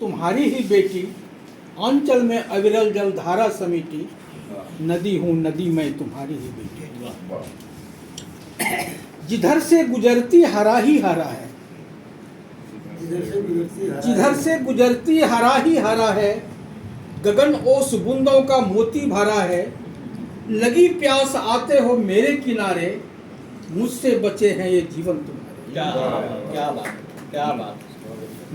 तुम्हारी ही बेटी, आंचल में अविरल जल धारा समेटी, नदी हूँ नदी मैं तुम्हारी ही बेटी। जिधर से गुजरती हरा ही हरा है, जिधर से गुजरती हरा ही हरा है, गगन ओस बूंदों का मोती भरा है। लगी प्यास आते हो मेरे किनारे, मुझसे बचे हैं ये जीवन तुम्हारे। क्या बात, क्या बात।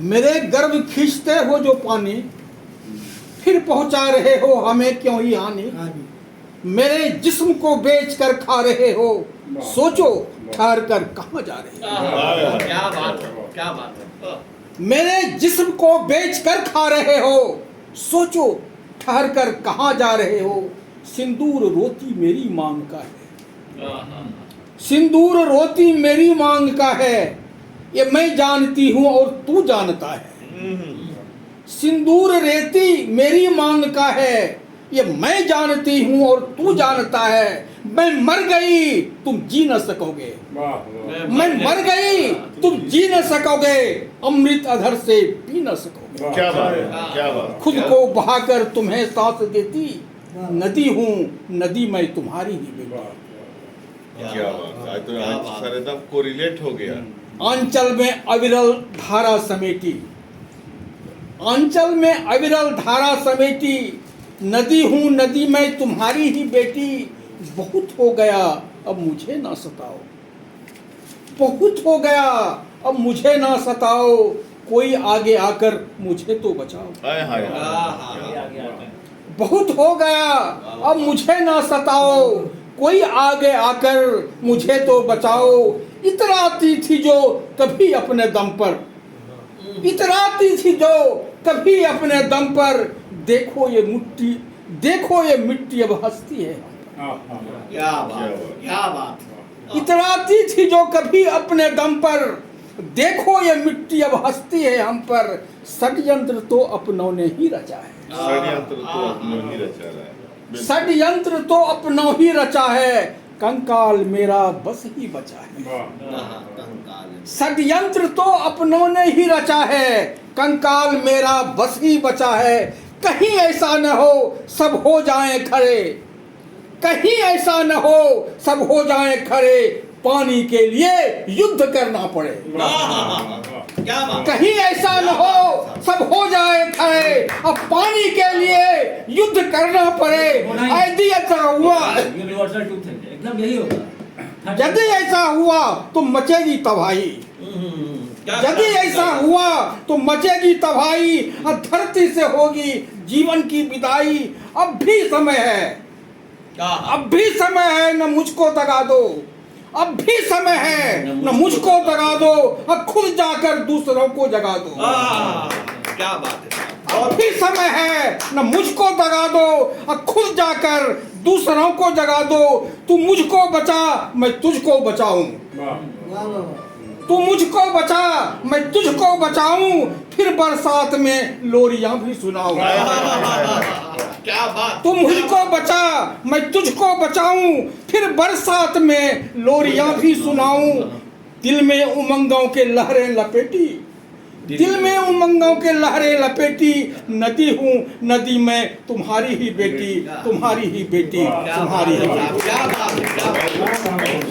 मेरे गर्भ खींचते हो जो पानी, फिर पहुंचा रहे हो हमें क्यों ही हानि। मेरे जिस्म को बेच कर खा रहे हो, सोचो ठहर कर कहाँ जा रहे हो। क्या बात है, क्या बात है। मेरे जिस्म को बेच कर खा रहे हो, सोचो ठहर कर कहाँ जा रहे हो। सिंदूर रोती मेरी मांग का है, सिंदूर रोती मेरी मांग का है, ये मैं जानती हूँ और तू जानता है। सिंदूर रेती मेरी मांग का है, ये मैं जानती हूँ और तू जानता है। मैं मर गई तुम जी न सकोगे, मैं मर गई तुम जी न सकोगे, अमृत अधर से पी न सकोगे। क्या बात है, क्या बात। खुद को बहाकर तुम्हें सांस देती, नदी हूँ नदी मैं तुम्हारी ही बेटी। क्या बात। आज तो आज सर एकदम कोरिलेट हो गया। आंचल में अविरल धारा समेटी, आंचल में अविरल धारा समेटी, नदी हूँ नदी मैं तुम्हारी ही बेटी। बहुत हो गया अब मुझे ना सताओ, बहुत हो गया अब मुझे ना सताओ, कोई आगे आकर मुझे तो बचाओ। हाय हाय। बहुत हो गया अब मुझे ना सताओ, कोई आगे आकर मुझे तो बचाओ। इतराती थी जो कभी अपने दम पर, इतराती थी जो कभी अपने दम पर, देखो ये मिट्टी, देखो ये मिट्टी अब हंसती है। क्या बात, क्या बात। इतराती थी जो कभी अपने दम पर, देखो ये मिट्टी अब हंसती है हम पर। षड्यंत्र तो अपनों ने ही रचा है, षड्यंत्र तो अपनों ही रचा रहा है। षड्यंत्र तो अपनों ही रचा है, कंकाल मेरा बस ही बचा है। षड्यंत्र तो अपनों ने ही रचा है, कंकाल मेरा बस ही बचा है। कहीं ऐसा न हो सब हो जाएं खड़े, कहीं ऐसा न हो सब हो जाएं खड़े, पानी के लिए युद्ध करना पड़े। क्या बात। कहीं ऐसा न हो सब हो जाए खड़े, अब पानी के लिए युद्ध करना पड़े। यदि ऐसा हुआ, यूनिवर्सल ट्रूथ है, एकदम यही होगा। यदि ऐसा हुआ तो मचेगी तबाही, यदि ऐसा हुआ तो मचेगी तबाही, और धरती से होगी जीवन की विदाई। अब भी समय है, अब भी समय है, न मुझको दगा दो, अब भी समय है, न मुझको दगा दो, अब खुद जाकर दूसरों को जगा दो। क्या बात है। अब भी समय है, न मुझको दगा दो, अब खुद जाकर दूसरों को जगा दो। तू मुझको बचा मैं तुझको बचाऊं, तू मुझको बचा मैं तुझको बचाऊं, फिर बरसात में लोरियां भी सुनाऊं। क्या बात। तू मुझको बचा मैं तुझको बचाऊं, फिर बरसात में लोरियां भी सुनाऊं। दिल में उमंगों के लहरें लपेटी, दिल में उमंगों के लहरें लपेटी, नदी हूँ नदी मैं तुम्हारी ही बेटी, तुम्हारी ही बेटी, तुम्हारी ही बेटी। क्या बात, क्या बात।